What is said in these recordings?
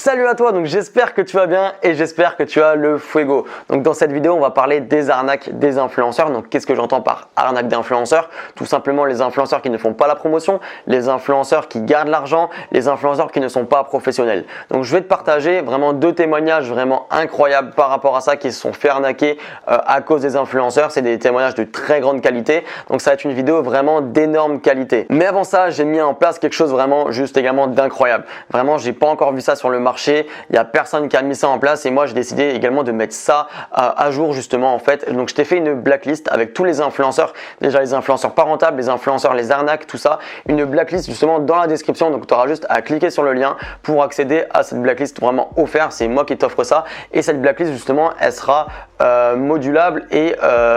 Salut à toi, donc j'espère que tu vas bien et j'espère que tu as le fuego. Donc dans cette vidéo, on va parler des arnaques des influenceurs. Donc qu'est-ce que j'entends par arnaque d'influenceurs? Tout simplement les influenceurs qui ne font pas la promotion, les influenceurs qui gardent l'argent, les influenceurs qui ne sont pas professionnels. Donc je vais te partager vraiment deux témoignages vraiment incroyables par rapport à ça qui se sont fait arnaquer à cause des influenceurs. C'est des témoignages de très grande qualité. Donc ça va être une vidéo vraiment d'énorme qualité. Mais avant ça, j'ai mis en place quelque chose vraiment juste également d'incroyable. Vraiment, j'ai pas encore vu ça sur le marché. Il n'y a personne qui a mis ça en place et moi j'ai décidé également de mettre ça à jour justement en fait. Donc je t'ai fait une blacklist avec tous les influenceurs, déjà les influenceurs pas rentables, les influenceurs, les arnaques, tout ça. Une blacklist justement dans la description, donc tu auras juste à cliquer sur le lien pour accéder à cette blacklist vraiment offerte. C'est moi qui t'offre ça et cette blacklist justement elle sera modulable et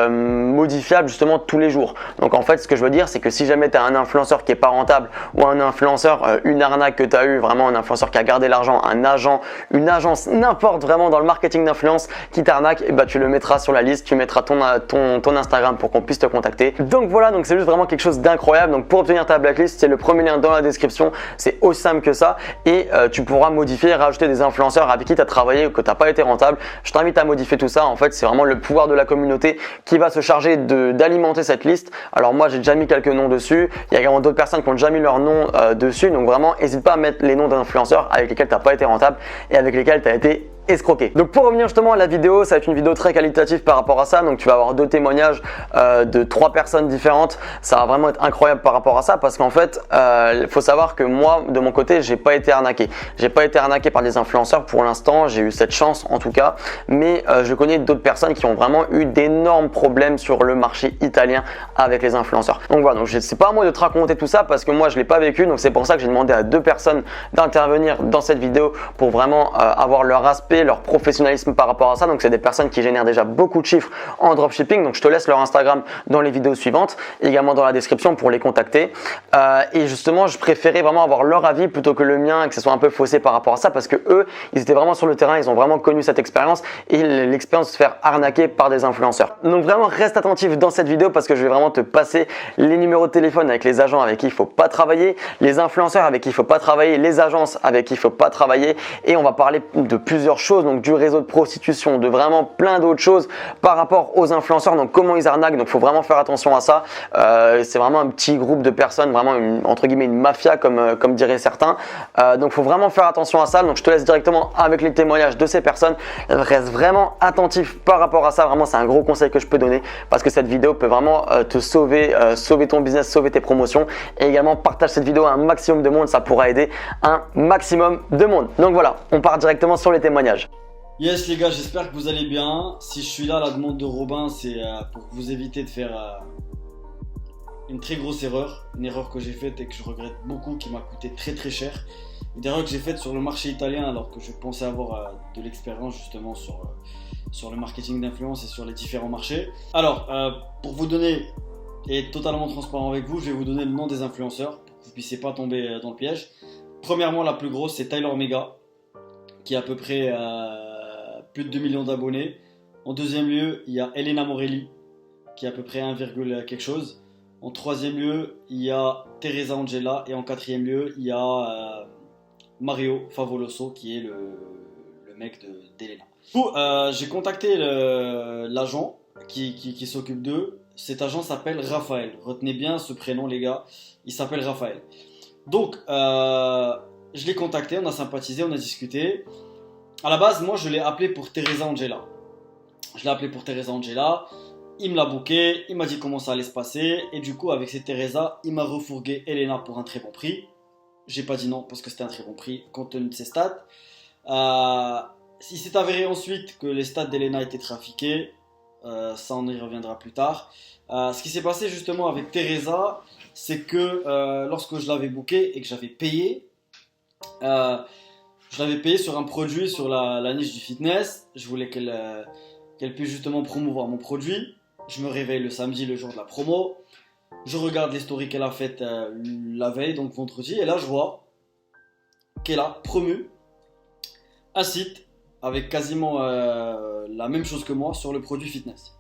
modifiable justement tous les jours. Donc en fait ce que je veux dire c'est que si jamais tu as un influenceur qui est pas rentable ou un influenceur, une arnaque que tu as eu, vraiment un influenceur qui a gardé l'argent, un agent, une agence, n'importe vraiment dans le marketing d'influence qui t'arnaque, et bah tu le mettras sur la liste, tu mettras ton Instagram pour qu'on puisse te contacter. Donc voilà, donc c'est juste vraiment quelque chose d'incroyable. Donc pour obtenir ta blacklist, c'est le premier lien dans la description, c'est aussi simple que ça et tu pourras modifier, rajouter des influenceurs avec qui tu as travaillé ou que tu n'as pas été rentable. Je t'invite à modifier tout ça. En fait, c'est vraiment le pouvoir de la communauté qui va se charger d'alimenter cette liste. Alors moi, j'ai déjà mis quelques noms dessus. Il y a également d'autres personnes qui ont déjà mis leur nom dessus. Donc vraiment, n'hésite pas à mettre les noms d'influenceurs avec lesquels tu n'as pas été rentable et avec lesquels tu as été escroqué. Donc pour revenir justement à la vidéo, ça va être une vidéo très qualitative par rapport à ça. Donc tu vas avoir deux témoignages de trois personnes différentes. Ça va vraiment être incroyable par rapport à ça parce qu'en fait, il faut savoir que moi, de mon côté, j'ai pas été arnaqué. J'ai pas été arnaqué par des influenceurs pour l'instant. J'ai eu cette chance en tout cas. Mais je connais d'autres personnes qui ont vraiment eu d'énormes problèmes sur le marché italien avec les influenceurs. Donc voilà, donc c'est pas à moi de te raconter tout ça parce que moi je l'ai pas vécu. Donc c'est pour ça que j'ai demandé à deux personnes d'intervenir dans cette vidéo pour vraiment avoir leur aspect, leur professionnalisme par rapport à ça. Donc c'est des personnes qui génèrent déjà beaucoup de chiffres en dropshipping. Donc je te laisse leur Instagram dans les vidéos suivantes, également dans la description pour les contacter. Et justement, je préférais vraiment avoir leur avis plutôt que le mien, que ce soit un peu faussé par rapport à ça, parce que eux, ils étaient vraiment sur le terrain, ils ont vraiment connu cette expérience et l'expérience de se faire arnaquer par des influenceurs. Donc vraiment reste attentif dans cette vidéo parce que je vais vraiment te passer les numéros de téléphone avec les agents avec qui il faut pas travailler, les influenceurs avec qui il faut pas travailler, les agences avec qui il faut pas travailler et on va parler de plusieurs choses, donc du réseau de prostitution, de vraiment plein d'autres choses par rapport aux influenceurs, donc comment ils arnaquent, donc il faut vraiment faire attention à ça. C'est vraiment un petit groupe de personnes, vraiment entre guillemets une mafia comme diraient certains, donc il faut vraiment faire attention à ça. Donc je te laisse directement avec les témoignages de ces personnes. Reste vraiment attentif par rapport à ça, vraiment c'est un gros conseil que je peux donner parce que cette vidéo peut vraiment te sauver, sauver ton business, sauver tes promotions et également partage cette vidéo à un maximum de monde, ça pourra aider un maximum de monde. Donc voilà, on part directement sur les témoignages. Yes les gars, j'espère que vous allez bien. Si je suis là, la demande de Robin, c'est pour vous éviter de faire une très grosse erreur. Une erreur que j'ai faite et que je regrette beaucoup, qui m'a coûté très très cher. Une erreur que j'ai faite sur le marché italien alors que je pensais avoir de l'expérience justement sur le marketing d'influence et sur les différents marchés. Alors, pour vous donner et être totalement transparent avec vous, je vais vous donner le nom des influenceurs pour que vous ne puissiez pas tomber dans le piège. Premièrement, la plus grosse, c'est Tyler Mega, qui a à peu près plus de 2 millions d'abonnés. En deuxième lieu, il y a Elena Morelli, qui a à peu près 1, quelque chose. En troisième lieu, il y a Teresa Angela. Et en quatrième lieu, il y a Mario Favoloso, qui est le mec d'Elena. Du coup, j'ai contacté l'agent qui s'occupe d'eux. Cet agent s'appelle Raphaël. Retenez bien ce prénom, les gars. Il s'appelle Raphaël. Donc, je l'ai contacté, on a sympathisé, on a discuté. À la base, moi, je l'ai appelé pour Teresa Angela. Je l'ai appelé pour Teresa Angela. Il me l'a booké, il m'a dit comment ça allait se passer. Et du coup, avec cette Teresa, il m'a refourgué Elena pour un très bon prix. J'ai pas dit non parce que c'était un très bon prix compte tenu de ses stats. Il s'est avéré ensuite que les stats d'Elena étaient trafiqués. Ça, on y reviendra plus tard. Ce qui s'est passé justement avec Teresa, c'est que lorsque je l'avais booké et que j'avais payé, je l'avais payé sur un produit sur la niche du fitness. Je voulais qu'elle puisse justement promouvoir mon produit. Je me réveille le samedi, le jour de la promo. Je regarde les stories qu'elle a faites la veille, donc vendredi. Et là, je vois qu'elle a promu un site avec quasiment la même chose que moi sur le produit fitness.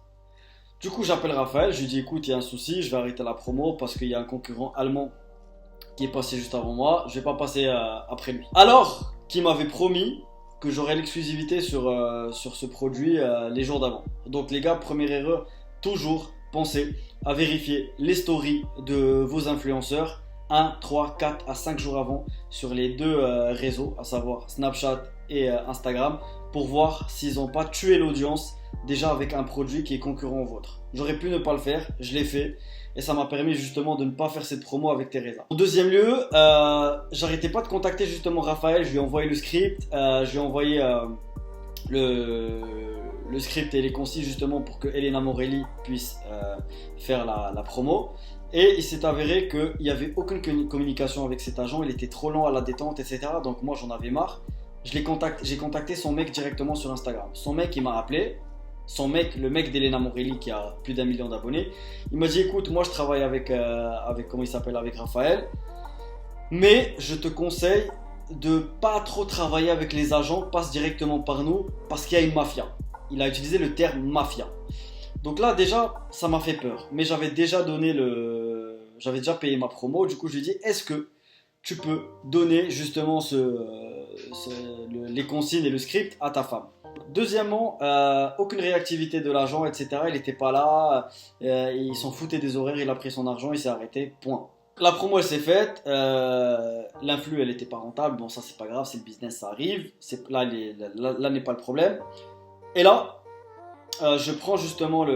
Du coup, j'appelle Raphaël. Je lui dis, écoute, il y a un souci. Je vais arrêter la promo parce qu'il y a un concurrent allemand qui est passé juste avant moi. Je vais pas passer après lui. Alors, qui m'avait promis que j'aurais l'exclusivité sur ce produit les jours d'avant. Donc les gars, première erreur, toujours pensez à vérifier les stories de vos influenceurs 1, 3, 4 à 5 jours avant sur les deux réseaux, à savoir Snapchat et Instagram, pour voir s'ils n'ont pas tué l'audience déjà avec un produit qui est concurrent au vôtre. J'aurais pu ne pas le faire, je l'ai fait et ça m'a permis justement de ne pas faire cette promo avec Teresa. En deuxième lieu, j'arrêtais pas de contacter justement Raphaël, je lui ai envoyé le script, je lui ai envoyé le script et les consignes justement pour que Elena Morelli puisse faire la promo. Et il s'est avéré qu'il n'y avait aucune communication avec cet agent, il était trop lent à la détente, etc. Donc moi j'en avais marre. J'ai contacté son mec directement sur Instagram. Son mec il m'a appelé, le mec d'Elena Morelli qui a plus d'1 million d'abonnés. Il m'a dit écoute, moi je travaille avec comment il s'appelle, avec Raphaël, mais je te conseille de pas trop travailler avec les agents, passe directement par nous parce qu'il y a une mafia. Il a utilisé le terme mafia. Donc là déjà ça m'a fait peur, mais j'avais déjà payé ma promo. Du coup je lui ai dit est-ce que tu peux donner justement les consignes et le script à ta femme. Deuxièmement, aucune réactivité de l'agent, etc. Il n'était pas là, il s'en foutait des horaires, il a pris son argent, il s'est arrêté, point. La promo elle s'est faite, l'influx elle n'était pas rentable, bon ça c'est pas grave, c'est le business, ça arrive, là n'est pas le problème. Et là, je prends justement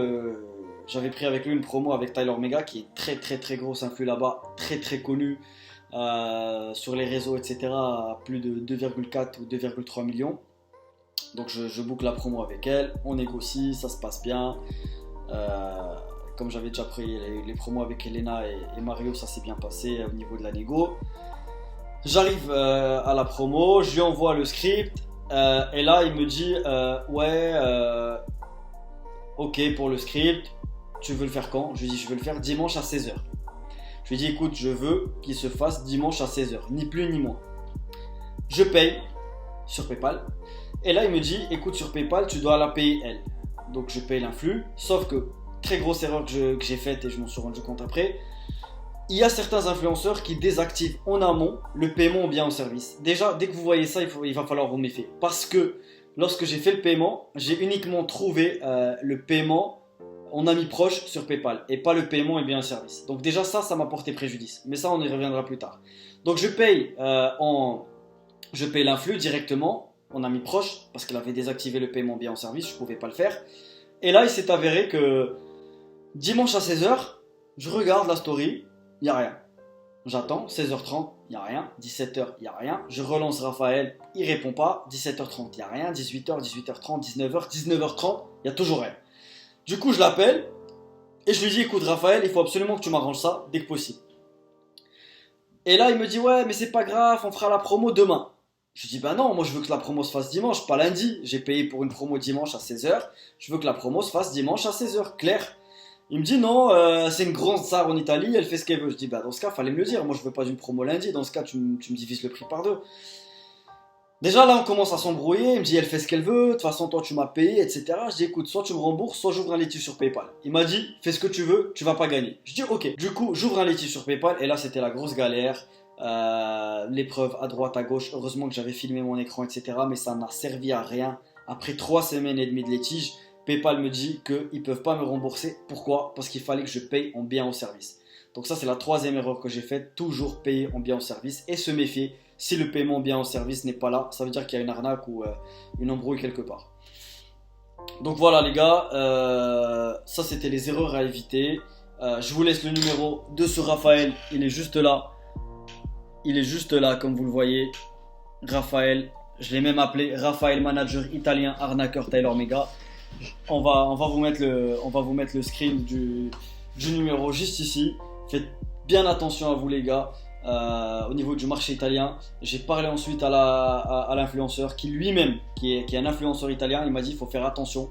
j'avais pris avec lui une promo avec Tyler Mega qui est très grosse influx là-bas, très connu sur les réseaux, etc. à plus de 2,4 ou 2,3 millions. Donc je boucle la promo avec elle, on négocie, ça se passe bien. Comme j'avais déjà pris les promos avec Elena et Mario, ça s'est bien passé au niveau de la négo. J'arrive à la promo, je lui envoie le script et là il me dit ok pour le script, tu veux le faire quand? Je lui dis je veux le faire dimanche à 16h. Je lui dis écoute, je veux qu'il se fasse dimanche à 16h, ni plus ni moins. Je paye sur PayPal. Et là il me dit écoute, sur PayPal tu dois la payer elle. Donc je paye l'influx, sauf que très grosse erreur que j'ai faite et je m'en suis rendu compte après, il y a certains influenceurs qui désactivent en amont le paiement au bien au service. Déjà dès que vous voyez ça, il va falloir vous méfier, parce que lorsque j'ai fait le paiement, j'ai uniquement trouvé le paiement en ami proche sur PayPal et pas le paiement et bien au service. Donc déjà ça m'a porté préjudice, mais ça on y reviendra plus tard. Donc je paye l'influx directement en ami proche parce qu'elle avait désactivé le paiement bien en service, je ne pouvais pas le faire. Et là il s'est avéré que dimanche à 16h, je regarde la story, il n'y a rien. J'attends, 16h30, il n'y a rien, 17h, il n'y a rien. Je relance Raphaël, il ne répond pas, 17h30, il n'y a rien, 18h, 18h30, 19h, 19h30, il n'y a toujours rien. Du coup je l'appelle et je lui dis écoute Raphaël, il faut absolument que tu m'arranges ça dès que possible. Et là il me dit ouais mais c'est pas grave, on fera la promo demain. Je dis bah non, moi je veux que la promo se fasse dimanche, pas lundi. J'ai payé pour une promo dimanche à 16h. Je veux que la promo se fasse dimanche à 16h, clair. Il me dit non, c'est une grande star en Italie, elle fait ce qu'elle veut. Je dis bah dans ce cas, fallait me le dire. Moi je veux pas une promo lundi, dans ce cas tu me divises le prix par deux. Déjà là on commence à s'embrouiller, il me dit elle fait ce qu'elle veut, de toute façon toi tu m'as payé, etc. Je dis écoute, soit tu me rembourses, soit j'ouvre un litige sur PayPal. Il m'a dit fais ce que tu veux, tu vas pas gagner. Je dis ok. Du coup j'ouvre un litige sur PayPal et là c'était la grosse galère. Les preuves à droite à gauche, heureusement que j'avais filmé mon écran, etc. mais ça n'a servi à rien. Après 3 semaines et demie de litige, PayPal me dit qu'ils ne peuvent pas me rembourser. Pourquoi? Parce qu'il fallait que je paye en bien au service. Donc ça c'est la 3e erreur que j'ai faite, toujours payer en bien au service et se méfier. Si le paiement en bien au service n'est pas là, ça veut dire qu'il y a une arnaque ou une embrouille quelque part. Donc voilà les gars, ça c'était les erreurs à éviter. Je vous laisse le numéro de ce Raphaël, il est juste là. Il est juste là comme vous le voyez. Raphaël, je l'ai même appelé Raphaël manager italien arnaqueur Tyler Mega. On va vous mettre le screen du numéro juste ici. Faites bien attention à vous les gars. Au niveau du marché italien, j'ai parlé ensuite à l'influenceur qui lui-même qui est un influenceur italien. Il m'a dit il faut faire attention.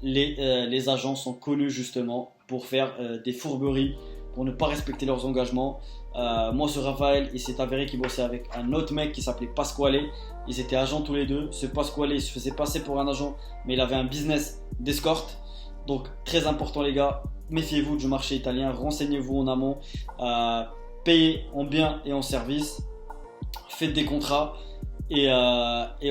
Les agents sont connus justement pour faire des fourberies, pour ne pas respecter leurs engagements. Moi ce Raphaël, il s'est avéré qu'il bossait avec un autre mec qui s'appelait Pasquale. Ils étaient agents tous les deux. Ce Pasquale il se faisait passer pour un agent, mais il avait un business d'escorte. Donc très important les gars, méfiez-vous du marché italien, renseignez-vous en amont, payez en biens et en services. faites des contrats et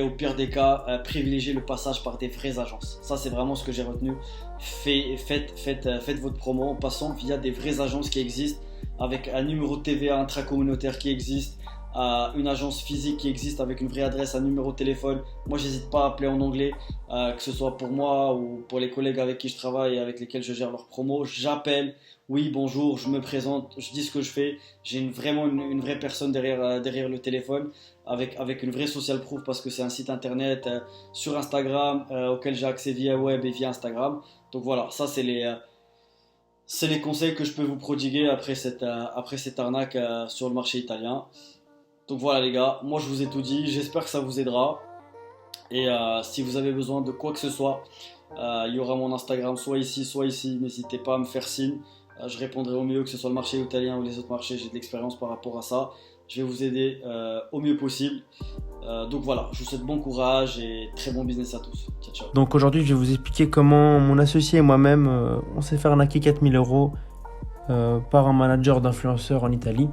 au pire des cas, privilégiez le passage par des vraies agences. Ça, c'est vraiment ce que j'ai retenu. Faites votre promo en passant via des vraies agences qui existent, avec un numéro de TVA intracommunautaire qui existe, une agence physique qui existe avec une vraie adresse, un numéro de téléphone. Moi, j'hésite pas à appeler en anglais, que ce soit pour moi ou pour les collègues avec qui je travaille et avec lesquels je gère leur promo. J'appelle, oui, bonjour, je me présente, je dis ce que je fais. J'ai vraiment une vraie personne derrière le téléphone, avec une vraie social proof, parce que c'est un site internet sur Instagram auquel j'ai accès via web et via Instagram. Donc voilà, ça c'est les conseils que je peux vous prodiguer après cette arnaque sur le marché italien. Donc voilà les gars, moi je vous ai tout dit, j'espère que ça vous aidera. Et si vous avez besoin de quoi que ce soit, il y aura mon Instagram soit ici, n'hésitez pas à me faire signe. Je répondrai au mieux, que ce soit le marché italien ou les autres marchés, j'ai de l'expérience par rapport à ça. Je vais vous aider au mieux possible. Donc voilà, je vous souhaite bon courage et très bon business à tous. Ciao, ciao. Donc aujourd'hui, je vais vous expliquer comment mon associé et moi-même, on s'est fait arnaquer 4000 € par un manager d'influenceurs en Italie.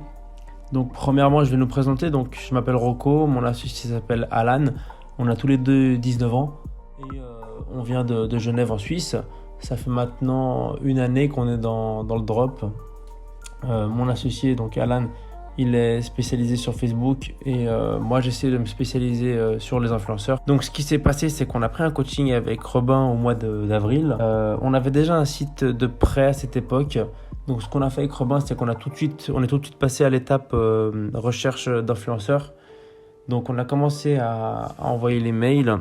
Donc premièrement, je vais nous présenter. Donc je m'appelle Rocco, mon associé s'appelle Alan. On a tous les deux 19 ans et on vient de Genève en Suisse. Ça fait maintenant une année qu'on est dans le drop. Mon associé, donc Alan, il est spécialisé sur Facebook et moi j'essaie de me spécialiser sur les influenceurs. Donc ce qui s'est passé, c'est qu'on a pris un coaching avec Robin au mois d'avril. On avait déjà un site de prêt à cette époque. Donc ce qu'on a fait avec Robin, c'est qu'on est tout de suite passé à l'étape recherche d'influenceurs. Donc on a commencé à envoyer les mails,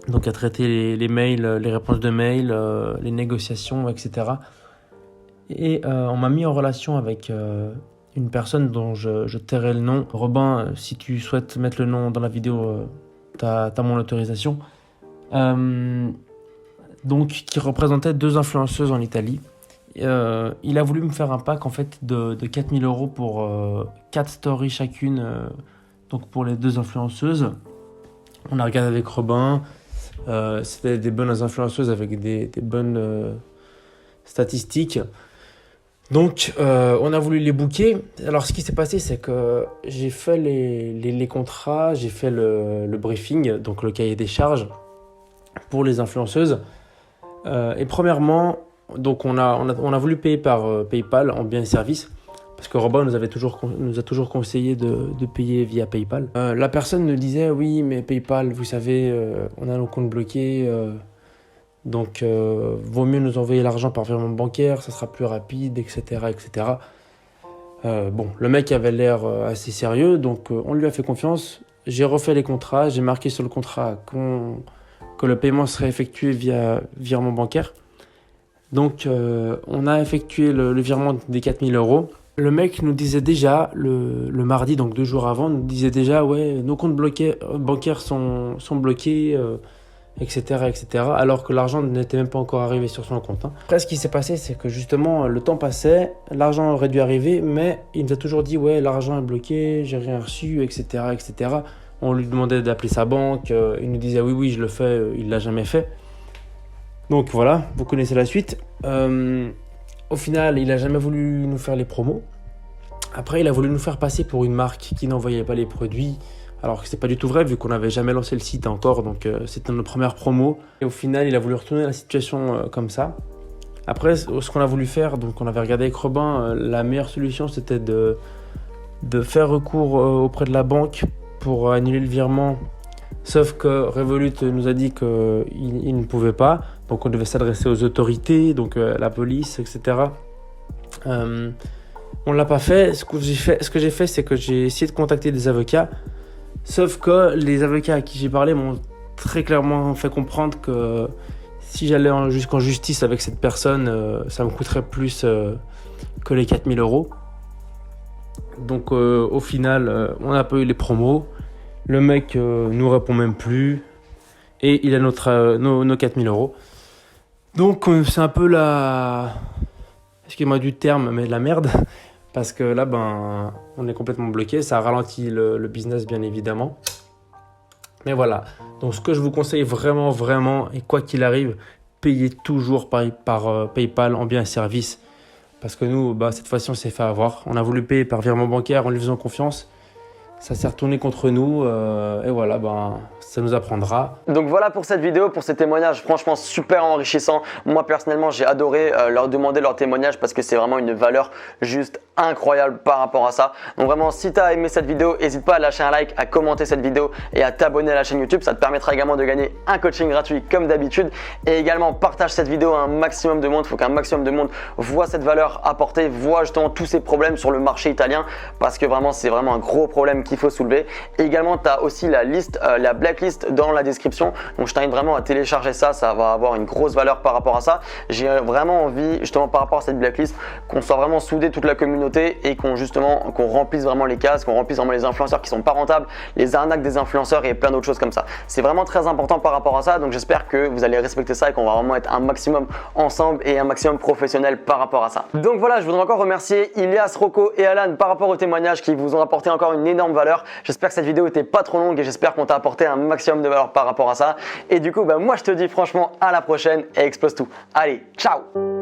donc à traiter les mails, les réponses de mails, les négociations, etc. Et on m'a mis en relation avec une personne dont je tairai le nom. Robin, si tu souhaites mettre le nom dans la vidéo, t'as mon autorisation. Donc, qui représentait 2 influenceuses en Italie. Il a voulu me faire un pack en fait de 4000 € pour 4 stories chacune, donc pour les 2 influenceuses. On a regardé avec Robin. C'était des bonnes influenceuses avec des bonnes statistiques. Donc, on a voulu les booker. Alors, ce qui s'est passé, c'est que j'ai fait les contrats, j'ai fait le briefing, donc le cahier des charges pour les influenceuses. Et premièrement, donc on a voulu payer par PayPal en biens et services, parce que Robin nous a toujours conseillé de payer via PayPal. La personne nous disait, oui, mais PayPal, vous savez, on a nos comptes bloqués. Donc, vaut mieux nous envoyer l'argent par virement bancaire, ça sera plus rapide, etc. etc. Bon, le mec avait l'air assez sérieux, donc on lui a fait confiance. J'ai refait les contrats, j'ai marqué sur le contrat que le paiement serait effectué via virement bancaire. Donc, on a effectué le virement des 4000 €. Le mec nous disait déjà, le mardi, donc 2 jours avant, nous disait déjà, ouais, nos comptes bancaires sont bloqués, etc., etc., alors que l'argent n'était même pas encore arrivé sur son compte. Après, ce qui s'est passé, c'est que justement, le temps passait, l'argent aurait dû arriver, mais il nous a toujours dit, ouais, l'argent est bloqué, j'ai rien reçu, etc., etc. On lui demandait d'appeler sa banque, il nous disait, oui, je le fais, il l'a jamais fait. Donc voilà, vous connaissez la suite. Au final, il n'a jamais voulu nous faire les promos. Après, il a voulu nous faire passer pour une marque qui n'envoyait pas les produits, alors que c'est pas du tout vrai, vu qu'on n'avait jamais lancé le site encore, donc c'était notre première promo. Et au final, il a voulu retourner la situation comme ça. Après, ce qu'on a voulu faire, donc on avait regardé avec Robin, la meilleure solution, c'était de faire recours auprès de la banque pour annuler le virement. Sauf que Revolut nous a dit qu'il ne pouvait pas, donc on devait s'adresser aux autorités, donc la police, etc. On l'a pas fait. Ce que j'ai fait, c'est que j'ai essayé de contacter des avocats. Sauf que les avocats à qui j'ai parlé m'ont très clairement fait comprendre que si j'allais jusqu'en justice avec cette personne, ça me coûterait plus que les 4000 €. Donc au final, on n'a pas eu les promos. Le mec nous répond même plus. Et il a nos 4000 €. Donc c'est un peu excusez-moi du terme, mais de la merde. Parce que là, on est complètement bloqué. Ça ralentit le business, bien évidemment. Mais voilà. Donc, ce que je vous conseille vraiment, vraiment, et quoi qu'il arrive, payez toujours par PayPal en biens et services. Parce que nous, cette fois-ci, on s'est fait avoir. On a voulu payer par virement bancaire en lui faisant confiance. ça s'est retourné contre nous et voilà, ben, ça nous apprendra. Donc voilà pour cette vidéo, pour ces témoignages franchement super enrichissants. Moi personnellement j'ai adoré leur demander leur témoignage parce que c'est vraiment une valeur juste incroyable par rapport à ça. Donc vraiment si tu as aimé cette vidéo, n'hésite pas à lâcher un like, à commenter cette vidéo et à t'abonner à la chaîne YouTube. Ça te permettra également de gagner un coaching gratuit comme d'habitude. Et également partage cette vidéo à un maximum de monde. Il faut qu'un maximum de monde voit cette valeur apportée, voit justement tous ces problèmes sur le marché italien parce que vraiment c'est vraiment un gros problème qu'il faut soulever. Et également tu as aussi la liste, la blacklist dans la description. Donc je t'invite vraiment à télécharger ça, ça va avoir une grosse valeur par rapport à ça. J'ai vraiment envie justement par rapport à cette blacklist qu'on soit vraiment soudé toute la communauté et qu'on remplisse vraiment les cases, qu'on remplisse vraiment les influenceurs qui sont pas rentables, les arnaques des influenceurs et plein d'autres choses comme ça. C'est vraiment très important par rapport à ça. Donc j'espère que vous allez respecter ça et qu'on va vraiment être un maximum ensemble et un maximum professionnel par rapport à ça. Donc voilà, je voudrais encore remercier Ilias, Rocco et Alan par rapport aux témoignages qui vous ont apporté encore une énorme valeur. J'espère que cette vidéo était pas trop longue et j'espère qu'on t'a apporté un maximum de valeur par rapport à ça. Et du coup, moi je te dis franchement à la prochaine et explose tout. Allez, ciao!